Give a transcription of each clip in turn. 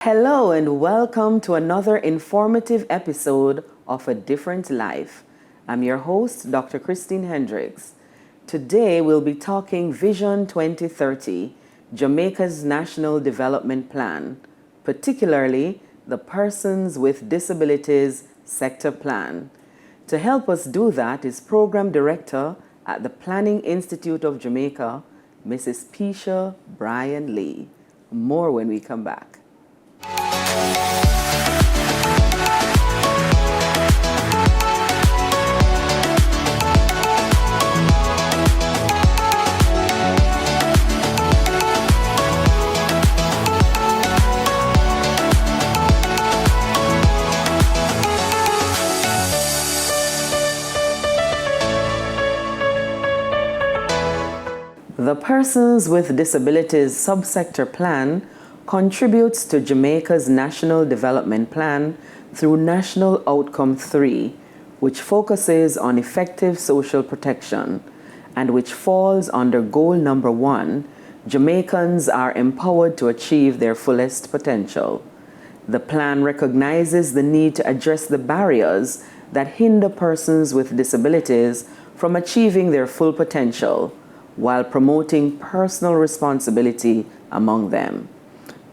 Hello and welcome to another informative episode of A Different Life. I'm your host, Dr. Christine Hendricks. Today we'll be talking Vision 2030, Jamaica's National Development Plan, particularly the Persons with Disabilities Sector Plan. To help us do that is Program Director at the Planning Institute of Jamaica, Mrs. Pisha Bryan Lee. More when we come back. The Persons with Disabilities Subsector Plan contributes to Jamaica's National Development Plan through National Outcome 3, which focuses on effective social protection, and which falls under Goal Number 1, Jamaicans are empowered to achieve their fullest potential. The plan recognizes the need to address the barriers that hinder persons with disabilities from achieving their full potential, while promoting personal responsibility among them.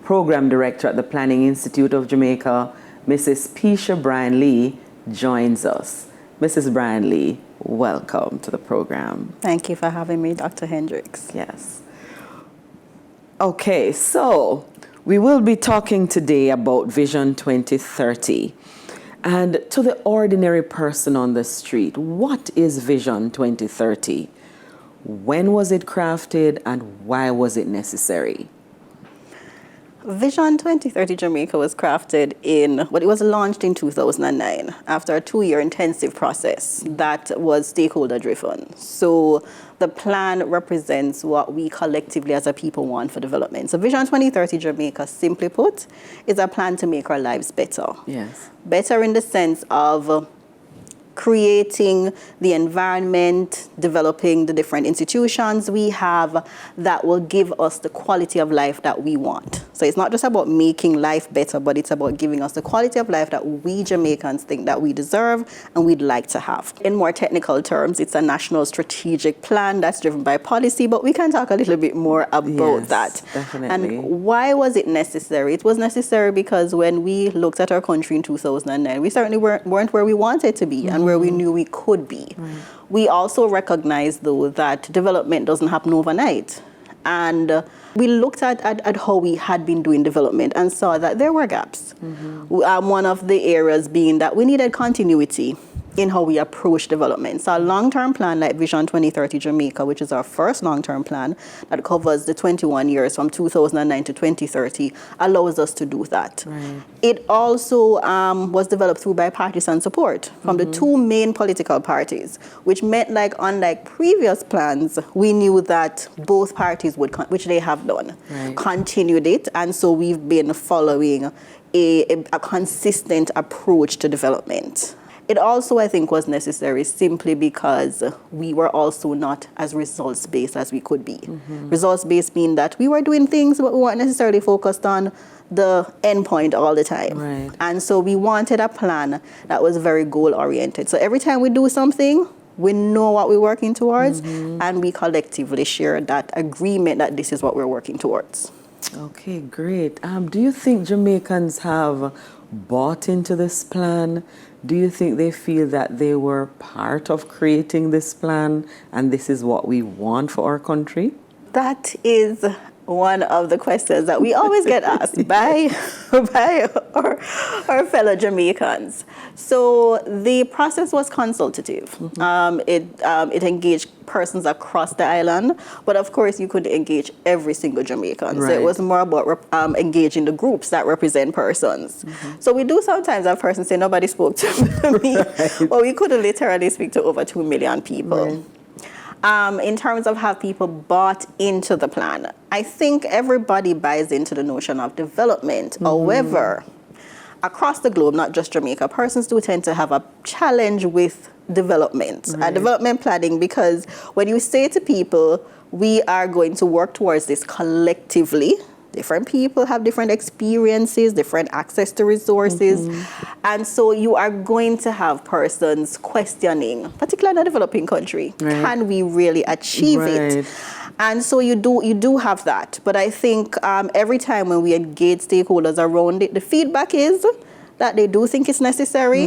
Program Director at the Planning Institute of Jamaica, Mrs. Pisha Bryan Lee, joins us. Mrs. Bryan Lee, welcome to the program. Thank you for having me, Dr. Hendricks. Yes. Okay, so we will be talking today about Vision 2030. And to the ordinary person on the street, what is Vision 2030? When was it crafted and why was it necessary? Vision 2030 Jamaica was crafted it was launched in 2009 after a 2-year intensive process that was stakeholder driven. So the plan represents what we collectively as a people want for development. So Vision 2030 Jamaica, simply put, is a plan to make our lives better. Yes. Better in the sense of creating the environment, developing the different institutions we have that will give us the quality of life that we want. So it's not just about making life better, but it's about giving us the quality of life that we Jamaicans think that we deserve and we'd like to have. In more technical terms, it's a national strategic plan that's driven by policy, but we can talk a little bit more about that. Definitely. And why was it necessary? It was necessary because when we looked at our country in 2009, we certainly weren't where we wanted to be and where we knew we could be. Right. We also recognized, though, that development doesn't happen overnight. And we looked at how we had been doing development and saw that there were gaps. One of the areas being that we needed continuity in how we approach development. So a long-term plan like Vision 2030 Jamaica, which is our first long-term plan that covers the 21 years from 2009 to 2030, allows us to do that. Right. It also was developed through bipartisan support from the two main political parties, which meant, like, unlike previous plans, we knew that both parties would, which they have done, continued it. And so we've been following a consistent approach to development. It also, I think, was necessary simply because we were also not as results-based as we could be. Results-based mean that we were doing things, but we weren't necessarily focused on the end point all the time. Right. And so we wanted a plan that was very goal-oriented. So every time we do something, we know what we're working towards, and we collectively share that agreement that this is what we're working towards. Okay, great. Do you think Jamaicans have bought into this plan? Do you think they feel that they were part of creating this plan and this is what we want for our country? That is one of the questions that we always get asked by our fellow Jamaicans. So the process was consultative. It engaged persons across the island, but of course you could engage every single Jamaican. Right. So it was more about engaging the groups that represent persons. So we do sometimes have persons say nobody spoke to me, but we could literally speak to over 2 million people. Right. In terms of how people bought into the plan, I think everybody buys into the notion of development. However, across the globe, not just Jamaica, persons do tend to have a challenge with development, development planning, because when you say to people, we are going to work towards this collectively, different people have different experiences, different access to resources. And so you are going to have persons questioning, particularly in a developing country, can we really achieve it? And so you do have that. But I think every time when we engage stakeholders around it, the feedback is that they do think it's necessary.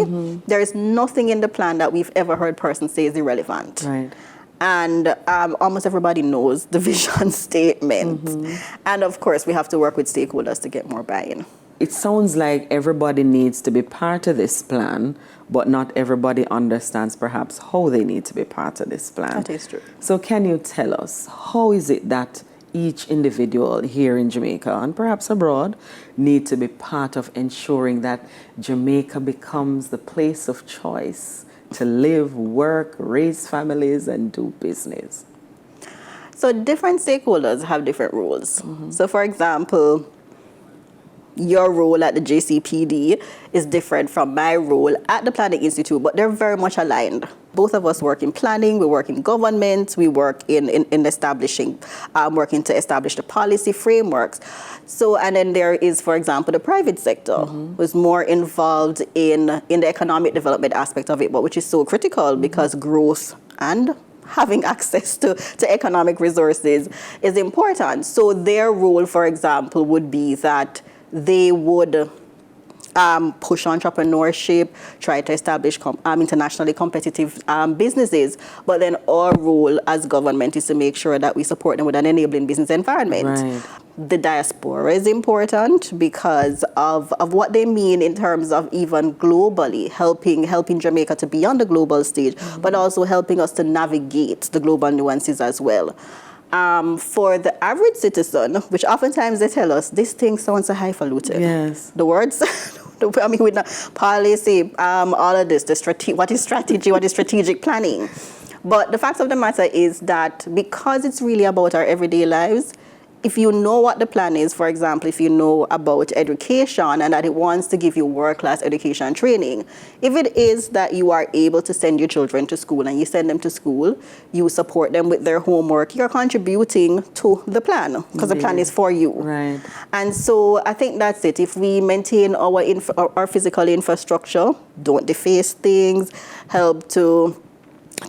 There is nothing in the plan that we've ever heard persons say is irrelevant. And almost everybody knows the vision statement. And of course, we have to work with stakeholders to get more buy-in. It sounds like everybody needs to be part of this plan, but not everybody understands perhaps how they need to be part of this plan. That is true. So can you tell us, how is it that each individual here in Jamaica and perhaps abroad need to be part of ensuring that Jamaica becomes the place of choice to live, work, raise families, and do business? So different stakeholders have different roles. So for example, your role at the JCPD is different from my role at the Planning Institute, but they're very much aligned. Both of us work in planning, we work in government, we work in establishing, working to establish the policy frameworks. So, and then there is, for example, the private sector, who's more involved in the economic development aspect of it, but which is so critical because growth and having access to economic resources is important. So their role, for example, would be that they would push entrepreneurship, try to establish internationally competitive businesses. But then our role as government is to make sure that we support them with an enabling business environment. The diaspora is important because of what they mean in terms of even globally helping Jamaica to be on the global stage, but also helping us to navigate the global nuances as well. For the average citizen, which oftentimes they tell us, this thing sounds so highfalutin. The words, I mean, with the policy, all of this, what is strategy, what is strategic planning. But the fact of the matter is that because it's really about our everyday lives, if you know what the plan is, for example, if you know about education and that it wants to give you world-class education and training, if it is that you are able to send your children to school and you send them to school, you support them with their homework, you're contributing to the plan because the plan is for you. And so I think that's it. If we maintain our physical infrastructure, don't deface things, help to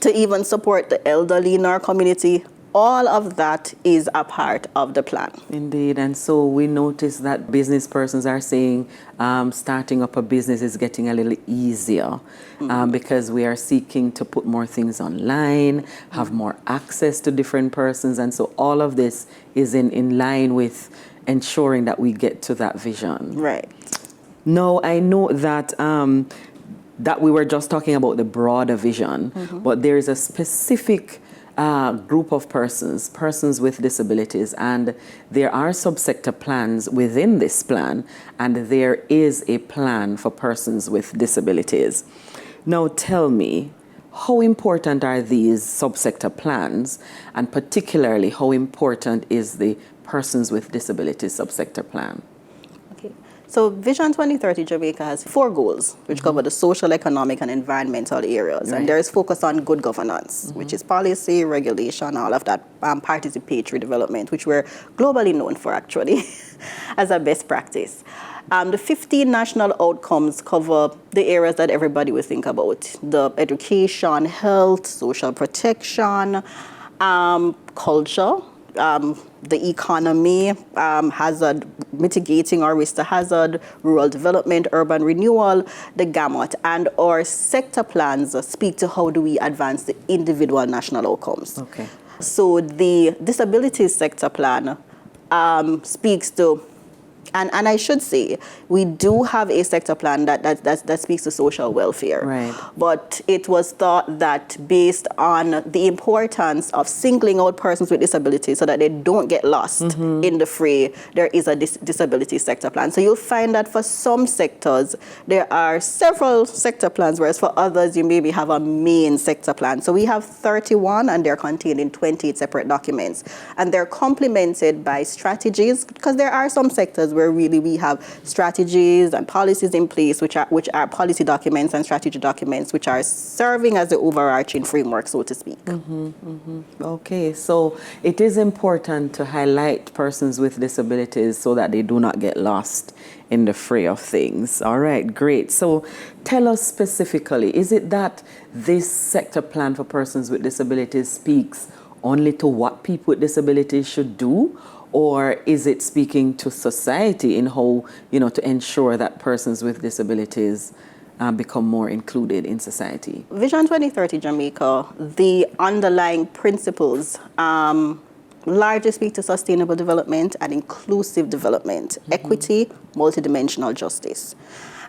even support the elderly in our community, all of that is a part of the plan. Indeed. And so we notice that business persons are saying starting up a business is getting a little easier because we are seeking to put more things online, have more access to different persons. And so all of this is in line with ensuring that we get to that vision. Now, I know that that we were just talking about the broader vision, but there is a specific group of persons with disabilities, and there are subsector plans within this plan, and there is a plan for persons with disabilities. Now tell me, how important are these subsector plans, and particularly how important is the persons with disabilities subsector plan? So Vision 2030 Jamaica has 4 goals, which cover the social, economic, and environmental areas. And there is focus on good governance, which is policy, regulation, all of that, participatory development, which we're globally known for, actually, as a best practice. The 15 national outcomes cover the areas that everybody would think about: the education, health, social protection, culture, the economy, hazard, mitigating or risk to hazard, rural development, urban renewal, the gamut. And our sector plans speak to how do we advance the individual national outcomes. So the disabilities sector plan speaks to, and I should say, we do have a sector plan that speaks to social welfare. But it was thought that based on the importance of singling out persons with disabilities so that they don't get lost in the fray, there is a disability sector plan. So you'll find that for some sectors, there are several sector plans, whereas for others, you maybe have a main sector plan. So we have 31, and they're contained in 28 separate documents. And they're complemented by strategies, because there are some sectors where where really we have strategies and policies in place, which are policy documents and strategy documents, which are serving as the overarching framework, so to speak. Okay, so it is important to highlight persons with disabilities so that they do not get lost in the fray of things. All right, great. So tell us specifically, is it that this sector plan for persons with disabilities speaks only to what people with disabilities should do? Or is it speaking to society in how, to ensure that persons with disabilities become more included in society? Vision 2030 Jamaica, the underlying principles largely speak to sustainable development and inclusive development, equity, multidimensional justice.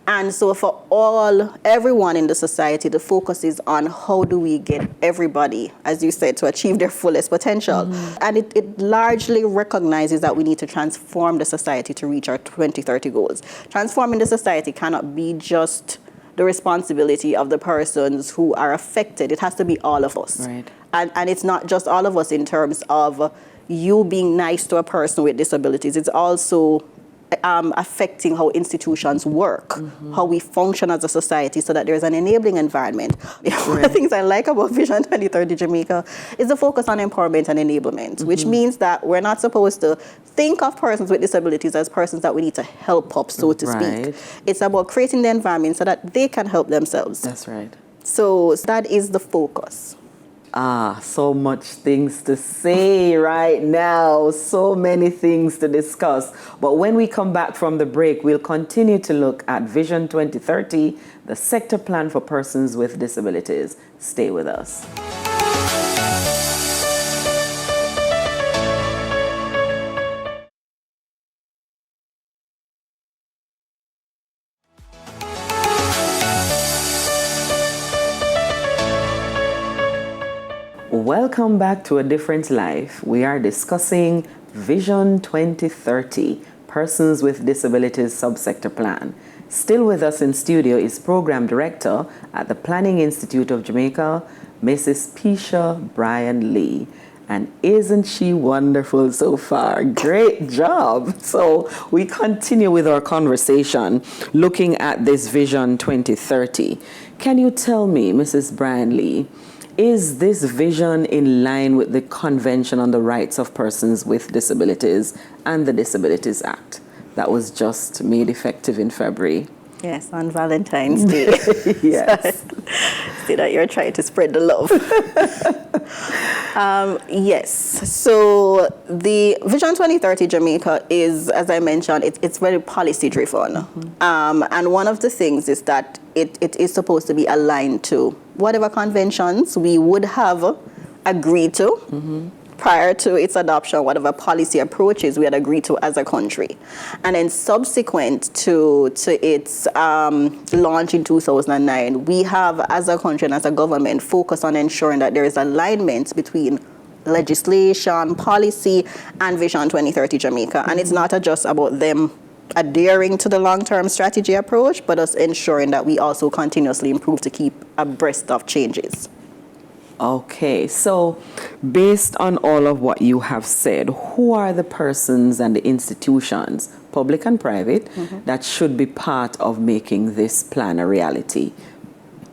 And so for everyone in the society, the focus is on how do we get everybody, as you said, to achieve their fullest potential. And it largely recognizes that we need to transform the society to reach our 2030 goals. Transforming the society cannot be just the responsibility of the persons who are affected. It has to be all of us. Right. And it's not just all of us in terms of you being nice to a person with disabilities. It's also affecting how institutions work, how we function as a society, so that there's an enabling environment. One of the things I like about Vision 2030 Jamaica is the focus on empowerment and enablement, which means that we're not supposed to think of persons with disabilities as persons that we need to help up, so to speak. It's about creating the environment so that they can help themselves. That's right. So that is the focus. So much things to say right now, so many things to discuss. But when we come back from the break, we'll continue to look at Vision 2030, the sector plan for persons with disabilities. Stay with us. Welcome back to A Different Life. We are discussing Vision 2030, Persons with Disabilities Subsector Plan. Still with us in studio is Program Director at the Planning Institute of Jamaica, Mrs. Pisha Bryan Lee. And isn't she wonderful so far? Great job. So we continue with our conversation looking at this Vision 2030. Can you tell me, Mrs. Bryan Lee, is this vision in line with the Convention on the Rights of Persons with Disabilities and the Disabilities Act that was just made effective in February? Yes, on Valentine's Day. Yes. See that you're trying to spread the love. Yes. So the Vision 2030 Jamaica is, as I mentioned, it's very policy driven. And one of the things is that it is supposed to be aligned to whatever conventions we would have agreed to prior to its adoption, whatever policy approaches we had agreed to as a country. And then subsequent to its launch in 2009, we have, as a country and as a government, focused on ensuring that there is alignment between legislation, policy, and Vision 2030 Jamaica. And it's not just about them adhering to the long-term strategy approach, but us ensuring that we also continuously improve to keep abreast of changes. Okay, so based on all of what you have said, who are the persons and the institutions, public and private, that should be part of making this plan a reality,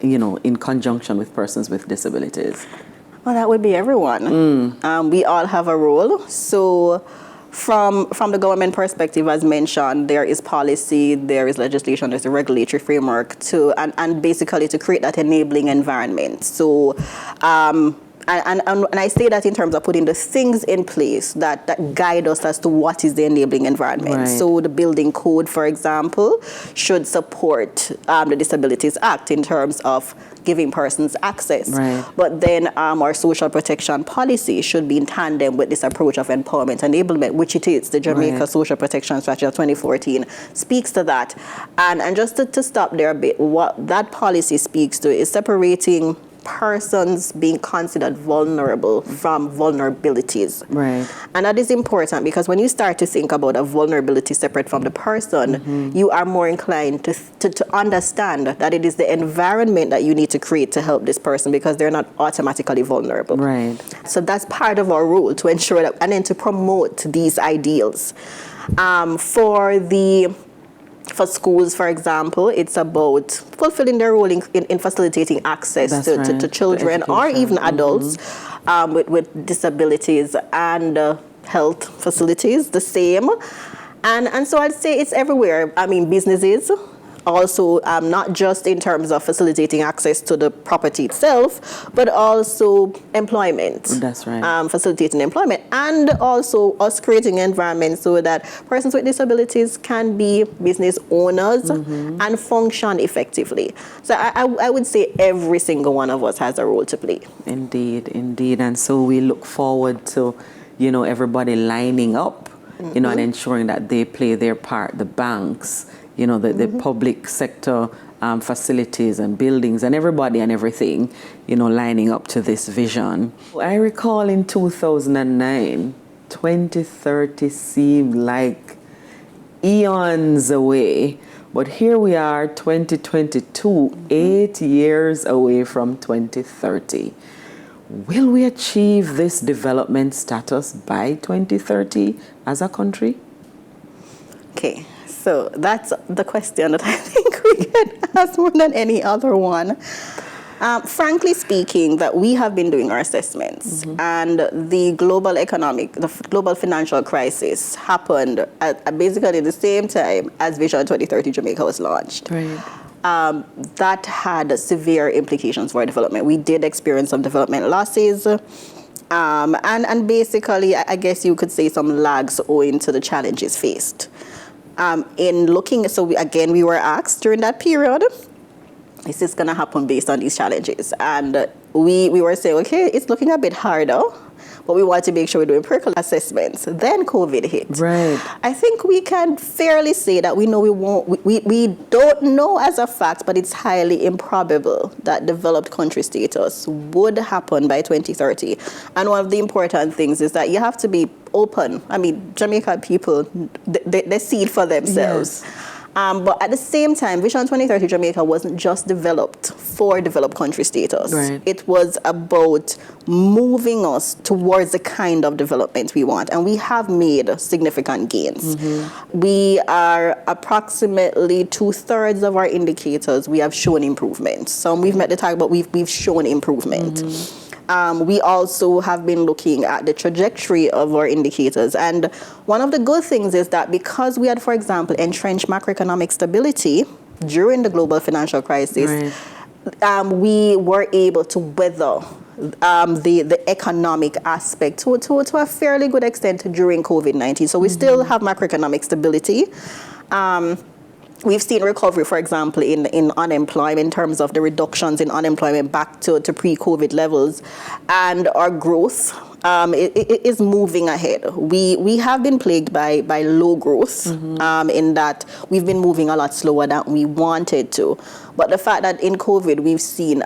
in conjunction with persons with disabilities? Well, that would be everyone. We all have a role. So from the government perspective, as mentioned, there is policy, there is legislation, there's a regulatory framework and basically to create that enabling environment. So, and I say that in terms of putting the things in place that guide us as to what is the enabling environment. Right. So the building code, for example, should support the Disabilities Act in terms of giving persons access. Right. But then our social protection policy should be in tandem with this approach of empowerment enablement, which it is. The Jamaica Social Protection Strategy of 2014 speaks to that. And just to stop there a bit, what that policy speaks to is separating persons being considered vulnerable from vulnerabilities. Right. And that is important because when you start to think about a vulnerability separate from the person, you are more inclined to understand that it is the environment that you need to create to help this person because they're not automatically vulnerable. Right. So that's part of our role to ensure that, and then to promote these ideals. For schools, for example, it's about fulfilling their role in facilitating access to children or even adults with disabilities, and health facilities, the same. And so I'd say it's everywhere. I mean, businesses also, not just in terms of facilitating access to the property itself, but also employment. That's right. Facilitating employment, and also us creating an environment so that persons with disabilities can be business owners and function effectively. So I would say every single one of us has a role to play. Indeed, indeed. And so we look forward to, everybody lining up, and ensuring that they play their part, the banks, the public sector facilities and buildings and everybody and everything, lining up to this vision. I recall in 2009, 2030 seemed like eons away, but here we are, 2022, 8 years away from 2030. Will we achieve this development status by 2030 as a country? Okay. So that's the question that I think we get asked more than any other one. Frankly speaking, that we have been doing our assessments, and the global financial crisis happened at basically the same time as Vision 2030 Jamaica was launched. Right. That had severe implications for our development. We did experience some development losses. And basically, I guess you could say some lags owing to the challenges faced. We were asked during that period, is this going to happen based on these challenges? And we were saying, okay, it's looking a bit harder, but we want to make sure we're doing empirical assessments. Then COVID hit. Right. I think we can fairly say that we know we don't know as a fact, but it's highly improbable that developed country status would happen by 2030. And one of the important things is that you have to be open. I mean, Jamaica people, they see it for themselves. Yes. But at the same time, Vision 2030 Jamaica wasn't just developed for developed country status. Right. It was about moving us towards the kind of development we want. And we have made significant gains. We are approximately 2/3 of our indicators, we have shown improvement. Some we've met the target, but we've shown improvement. We also have been looking at the trajectory of our indicators. And one of the good things is that because we had, for example, entrenched macroeconomic stability during the global financial crisis, we were able to weather the economic aspect to a fairly good extent during COVID-19. So we still have macroeconomic stability. We've seen recovery, for example, in unemployment, in terms of the reductions in unemployment back to pre-COVID levels. And our growth is moving ahead. We have been plagued by low growth, in that we've been moving a lot slower than we wanted to. But the fact that in COVID we've seen,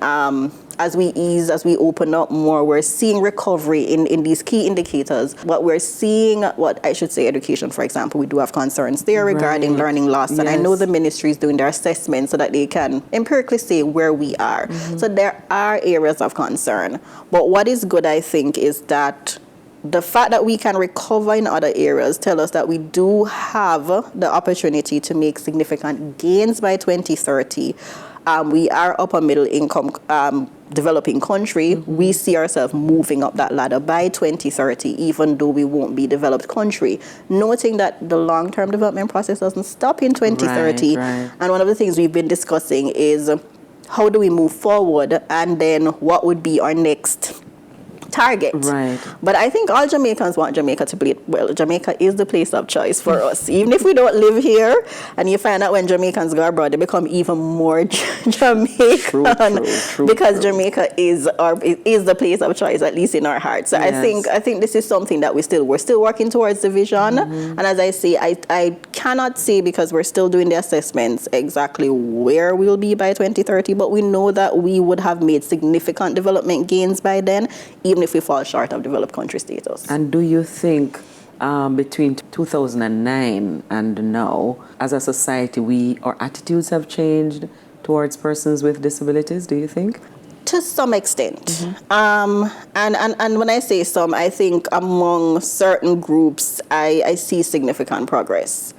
as we open up more, we're seeing recovery in these key indicators. But we're seeing, education, for example, we do have concerns there regarding learning loss. And I know the ministry is doing their assessment so that they can empirically say where we are. So there are areas of concern. But what is good, I think, is that the fact that we can recover in other areas tell us that we do have the opportunity to make significant gains by 2030. We are upper middle income developing country. We see ourselves moving up that ladder by 2030, even though we won't be developed country. Noting that the long-term development process doesn't stop in 2030. Right. And one of the things we've been discussing is how do we move forward, and then what would be our next target. Right. But I think all Jamaicans want Jamaica to be well. Jamaica is the place of choice for us. Even if we don't live here, and you find out when Jamaicans go abroad, they become even more Jamaican. True, because Jamaica is the place of choice, at least in our hearts. So Yes. I think this is something that we're still working towards the vision. And as I say, I cannot say, because we're still doing the assessments, exactly where we'll be by 2030, but we know that we would have made significant development gains by then, even if we fall short of developed country status. And do you think between 2009 and now, as a society, our attitudes have changed towards persons with disabilities, do you think? To some extent. And when I say some, I think among certain groups, I see significant progress.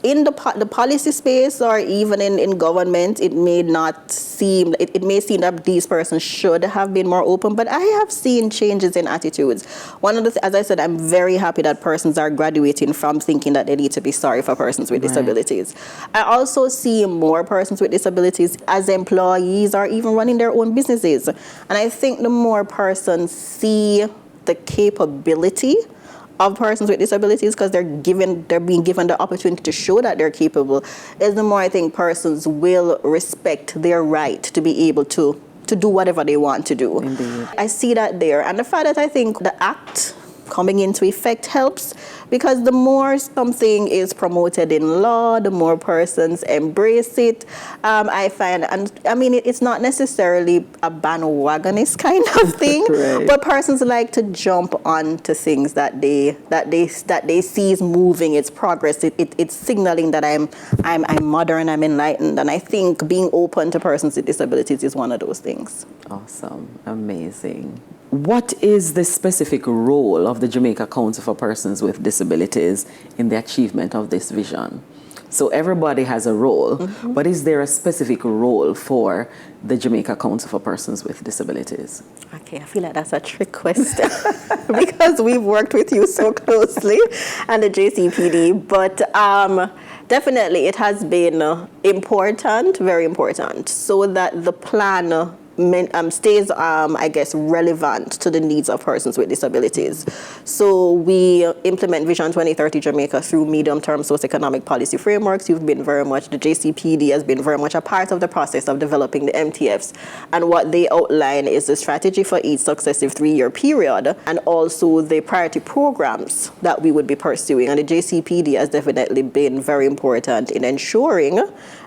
In the policy space or even in government, it may seem that these persons should have been more open, but I have seen changes in attitudes. As I said, I'm very happy that persons are graduating from thinking that they need to be sorry for persons with disabilities. I also see more persons with disabilities as employees or even running their own businesses. And I think the more persons see the capability of persons with disabilities, because they're being given the opportunity to show that they're capable, is the more I think persons will respect their right to be able to do whatever they want to do. Indeed. I see that there. And the fact that I think the act coming into effect helps, because the more something is promoted in law, the more persons embrace it. I find, and I mean, it's not necessarily a bandwagonist kind of thing, but persons like to jump onto things that they see is moving, it's progress, it's signaling that I'm modern, I'm enlightened, and I think being open to persons with disabilities is one of those things. Awesome, amazing. What is the specific role of the Jamaica Council for Persons with Disabilities in the achievement of this vision? So everybody has a role, but is there a specific role for the Jamaica Council for Persons with Disabilities? Okay, I feel like that's a trick question because we've worked with you so closely and the JCPD, but definitely it has been important, very important, so that the plan stays, I guess, relevant to the needs of persons with disabilities. So we implement Vision 2030 Jamaica through medium-term socioeconomic policy frameworks. The JCPD has been very much a part of the process of developing the MTFs. And what they outline is the strategy for each successive 3-year period, and also the priority programs that we would be pursuing. And the JCPD has definitely been very important in ensuring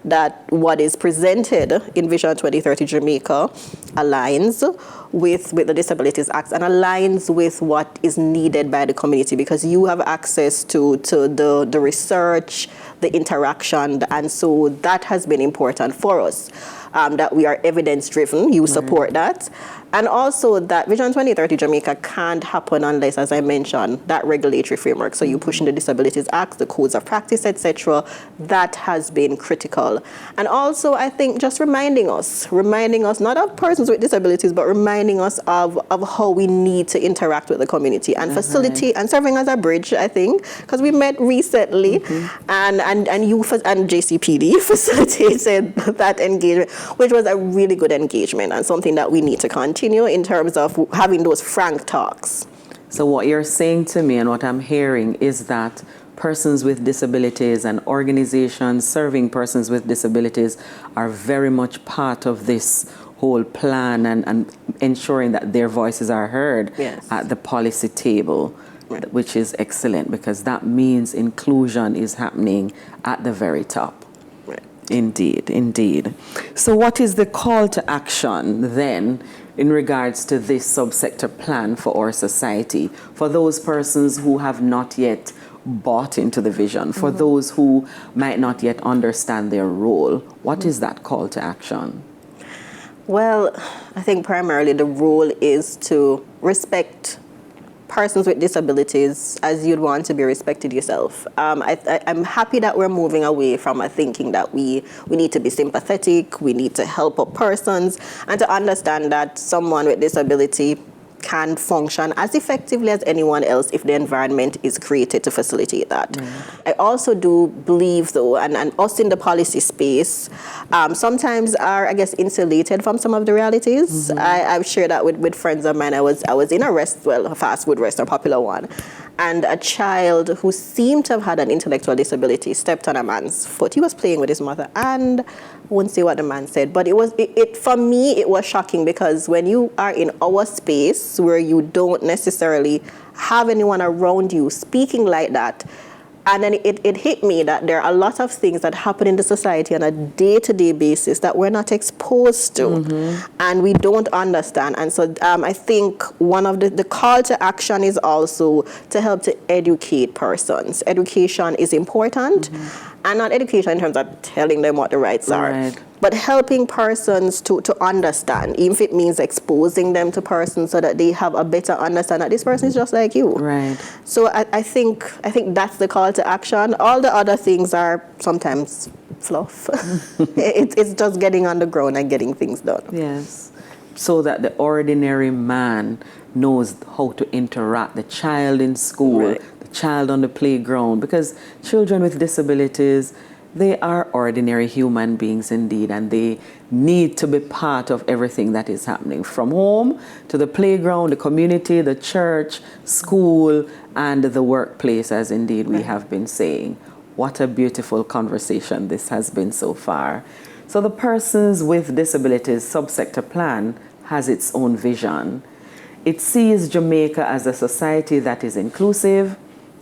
that what is presented in Vision 2030 Jamaica aligns with the Disabilities Act and aligns with what is needed by the community, because you have access to the research, the interaction, and so that has been important for us, that we are evidence-driven. You support that. And also that Vision 2030 Jamaica can't happen unless, as I mentioned, that regulatory framework. So you push in the Disabilities Act, the codes of practice, etc. That has been critical. And also, I think just reminding us not of persons with disabilities, but reminding us of how we need to interact with the community and facilitate and serving as a bridge, I think, because we met recently and you and JCPD facilitated that engagement, which was a really good engagement and something that we need to continue in terms of having those frank talks. So what you're saying to me and what I'm hearing is that persons with disabilities and organizations serving persons with disabilities are very much part of this whole plan and ensuring that their voices are heard at the policy table, which is excellent, because that means inclusion is happening at the very top. Indeed, indeed. So what is the call to action then in regards to this subsector plan for our society, for those persons who have not yet bought into the vision, for those who might not yet understand their role? What is that call to action? Well, I think primarily the role is to respect persons with disabilities as you'd want to be respected yourself. I'm happy that we're moving away from a thinking that we need to be sympathetic, we need to help up persons, and to understand that someone with disability can function as effectively as anyone else if the environment is created to facilitate that. I also do believe, though, and us in the policy space sometimes are, I guess, insulated from some of the realities. I've shared that with friends of mine. I was in a fast food restaurant, a popular one, and a child who seemed to have had an intellectual disability stepped on a man's foot. He was playing with his mother, and I won't say what the man said, but for me, it was shocking, because when you are in our space where you don't necessarily have anyone around you speaking like that, and then it hit me that there are a lot of things that happen in the society on a day-to-day basis that we're not exposed to, and we don't understand. And so I think one of the call to action is also to help to educate persons. Education is important, and not education in terms of telling them what the rights are, Right. but helping persons to understand, even if it means exposing them to persons so that they have a better understanding that this person is just like you. Right. So I think that's the call to action. All the other things are sometimes fluff. It's just getting on the ground and getting things done. Yes. So that the ordinary man knows how to interact, the child in school, Right. the child on the playground, because children with disabilities, they are ordinary human beings indeed, and they need to be part of everything that is happening, from home to the playground, the community, the church, school, and the workplace, as indeed we have been saying. What a beautiful conversation this has been so far. So the Persons with Disabilities Subsector Plan has its own vision. It sees Jamaica as a society that is inclusive,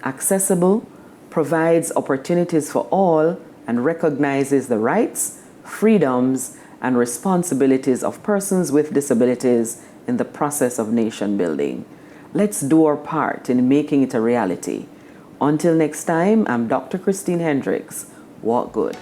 accessible, provides opportunities for all, and recognizes the rights, freedoms, and responsibilities of persons with disabilities in the process of nation building. Let's do our part in making it a reality. Until next time, I'm Dr. Christine Hendricks. Walk good.